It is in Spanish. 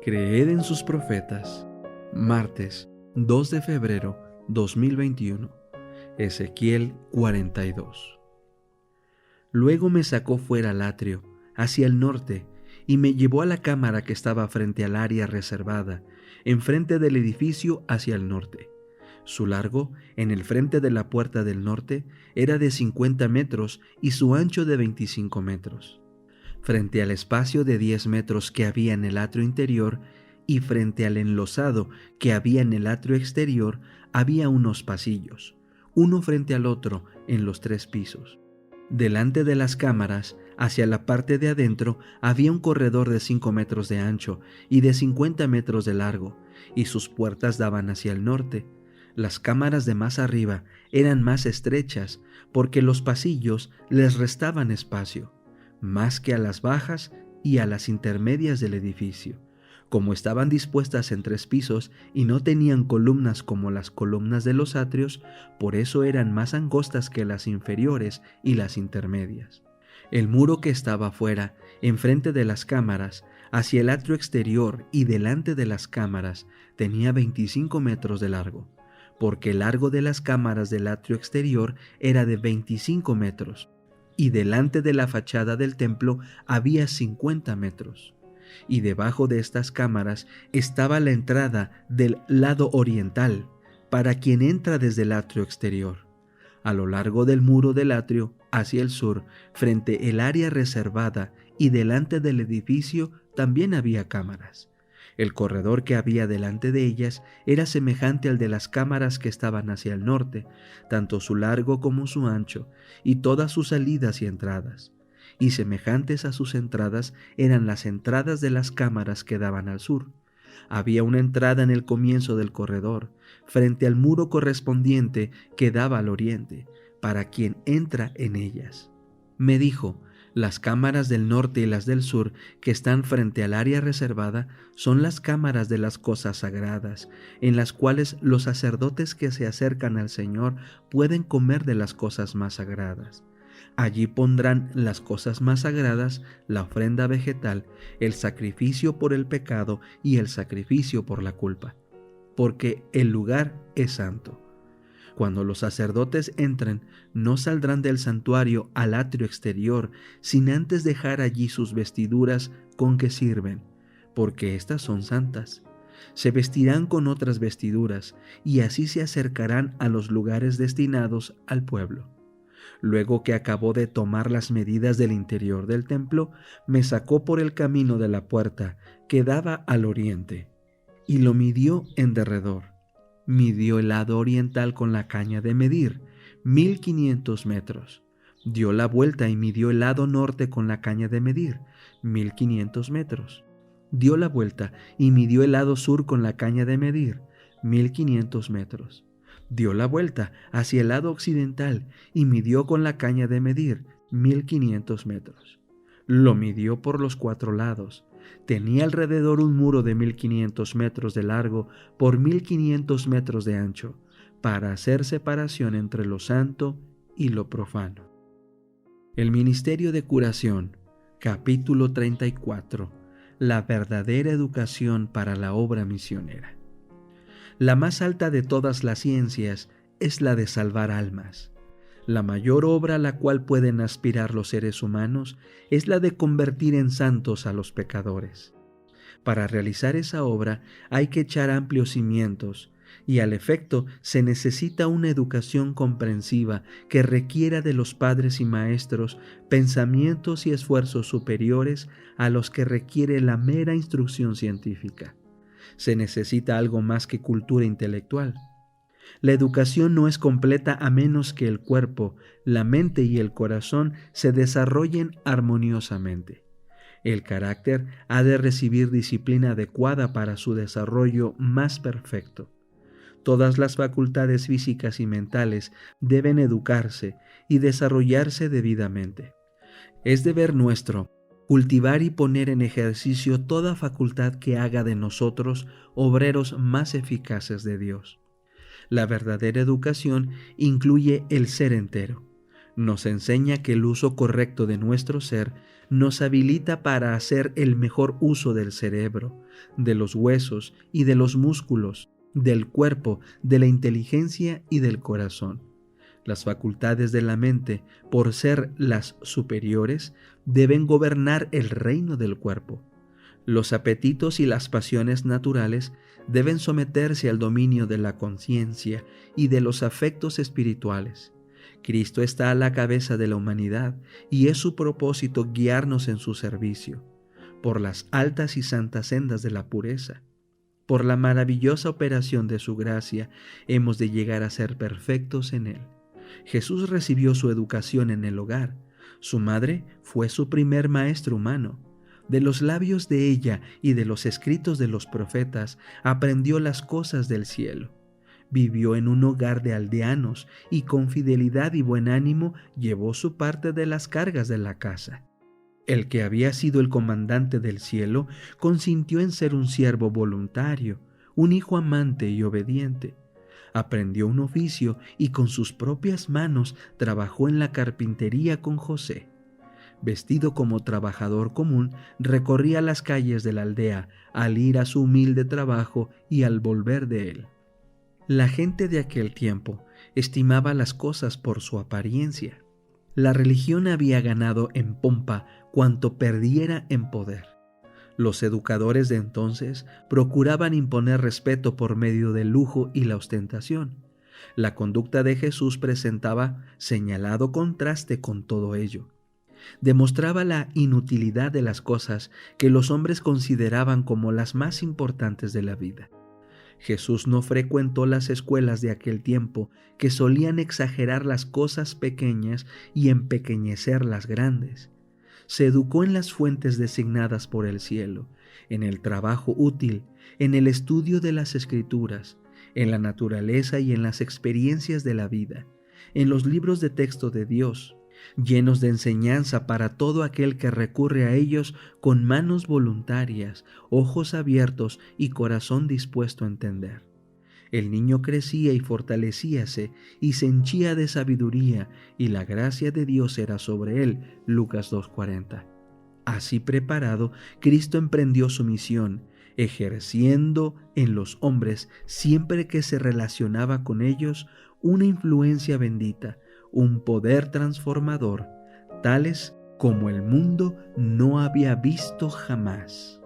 Creed en sus profetas. Martes 2 de febrero 2021. Ezequiel 42. Luego me sacó fuera al atrio, hacia el norte, y me llevó a la cámara que estaba frente al área reservada, enfrente del edificio hacia el norte. Su largo, en el frente de la puerta del norte, era de 50 metros y su ancho de 25 metros. Frente al espacio de 10 metros que había en el atrio interior y frente al enlosado que había en el atrio exterior, había unos pasillos, uno frente al otro en los 3 pisos. Delante de las cámaras, hacia la parte de adentro, había un corredor de 5 metros de ancho y de 50 metros de largo, y sus puertas daban hacia el norte. Las cámaras de más arriba eran más estrechas, porque los pasillos les restaban espacio, más que a las bajas y a las intermedias del edificio. Como estaban dispuestas en 3 pisos y no tenían columnas como las columnas de los atrios, por eso eran más angostas que las inferiores y las intermedias. El muro que estaba afuera, enfrente de las cámaras, hacia el atrio exterior y delante de las cámaras, tenía 25 metros de largo, porque el largo de las cámaras del atrio exterior era de 25 metros, y delante de la fachada del templo había 50 metros. Y debajo de estas cámaras estaba la entrada del lado oriental, para quien entra desde el atrio exterior. A lo largo del muro del atrio, hacia el sur, frente el área reservada y delante del edificio, también había cámaras. El corredor que había delante de ellas era semejante al de las cámaras que estaban hacia el norte, tanto su largo como su ancho, y todas sus salidas y entradas. Y semejantes a sus entradas eran las entradas de las cámaras que daban al sur. Había una entrada en el comienzo del corredor, frente al muro correspondiente que daba al oriente, para quien entra en ellas. Me dijo: las cámaras del norte y las del sur, que están frente al área reservada, son las cámaras de las cosas sagradas, en las cuales los sacerdotes que se acercan al Señor pueden comer de las cosas más sagradas. Allí pondrán las cosas más sagradas, la ofrenda vegetal, el sacrificio por el pecado y el sacrificio por la culpa, porque el lugar es santo. Cuando los sacerdotes entren, no saldrán del santuario al atrio exterior, sin antes dejar allí sus vestiduras con que sirven, porque éstas son santas. Se vestirán con otras vestiduras, y así se acercarán a los lugares destinados al pueblo. Luego que acabó de tomar las medidas del interior del templo, me sacó por el camino de la puerta que daba al oriente, y lo midió en derredor. Midió el lado oriental con la caña de medir, 1500 metros. Dio la vuelta y midió el lado norte con la caña de medir, 1500 metros. Dio la vuelta y midió el lado sur con la caña de medir, 1500 metros. Dio la vuelta hacia el lado occidental y midió con la caña de medir 1500 metros. Lo midió por los 4 lados. Tenía alrededor un muro de 1500 metros de largo por 1500 metros de ancho, para hacer separación entre lo santo y lo profano. El Ministerio de Curación, capítulo 34. La verdadera educación para la obra misionera. La más alta de todas las ciencias es la de salvar almas. La mayor obra a la cual pueden aspirar los seres humanos es la de convertir en santos a los pecadores. Para realizar esa obra hay que echar amplios cimientos, y al efecto se necesita una educación comprensiva que requiera de los padres y maestros pensamientos y esfuerzos superiores a los que requiere la mera instrucción científica. Se necesita algo más que cultura intelectual. La educación no es completa a menos que el cuerpo, la mente y el corazón se desarrollen armoniosamente. El carácter ha de recibir disciplina adecuada para su desarrollo más perfecto. Todas las facultades físicas y mentales deben educarse y desarrollarse debidamente. Es deber nuestro cultivar y poner en ejercicio toda facultad que haga de nosotros obreros más eficaces de Dios. La verdadera educación incluye el ser entero. Nos enseña que el uso correcto de nuestro ser nos habilita para hacer el mejor uso del cerebro, de los huesos y de los músculos, del cuerpo, de la inteligencia y del corazón. Las facultades de la mente, por ser las superiores, deben gobernar el reino del cuerpo. Los apetitos y las pasiones naturales deben someterse al dominio de la conciencia y de los afectos espirituales. Cristo está a la cabeza de la humanidad y es su propósito guiarnos en su servicio, por las altas y santas sendas de la pureza. Por la maravillosa operación de su gracia, hemos de llegar a ser perfectos en Él. Jesús recibió su educación en el hogar. Su madre fue su primer maestro humano. De los labios de ella y de los escritos de los profetas aprendió las cosas del cielo. Vivió en un hogar de aldeanos y con fidelidad y buen ánimo llevó su parte de las cargas de la casa. El que había sido el comandante del cielo consintió en ser un siervo voluntario, un hijo amante y obediente. Aprendió un oficio y con sus propias manos trabajó en la carpintería con José. Vestido como trabajador común, recorría las calles de la aldea al ir a su humilde trabajo y al volver de él. La gente de aquel tiempo estimaba las cosas por su apariencia. La religión había ganado en pompa cuanto perdiera en poder. Los educadores de entonces procuraban imponer respeto por medio del lujo y la ostentación. La conducta de Jesús presentaba señalado contraste con todo ello. Demostraba la inutilidad de las cosas que los hombres consideraban como las más importantes de la vida. Jesús no frecuentó las escuelas de aquel tiempo que solían exagerar las cosas pequeñas y empequeñecer las grandes. Se educó en las fuentes designadas por el cielo, en el trabajo útil, en el estudio de las Escrituras, en la naturaleza y en las experiencias de la vida, en los libros de texto de Dios, llenos de enseñanza para todo aquel que recurre a ellos con manos voluntarias, ojos abiertos y corazón dispuesto a entender. El niño crecía y fortalecíase y se henchía de sabiduría, y la gracia de Dios era sobre él. Lucas 2:40. Así preparado, Cristo emprendió su misión, ejerciendo en los hombres, siempre que se relacionaba con ellos, una influencia bendita, un poder transformador, tales como el mundo no había visto jamás.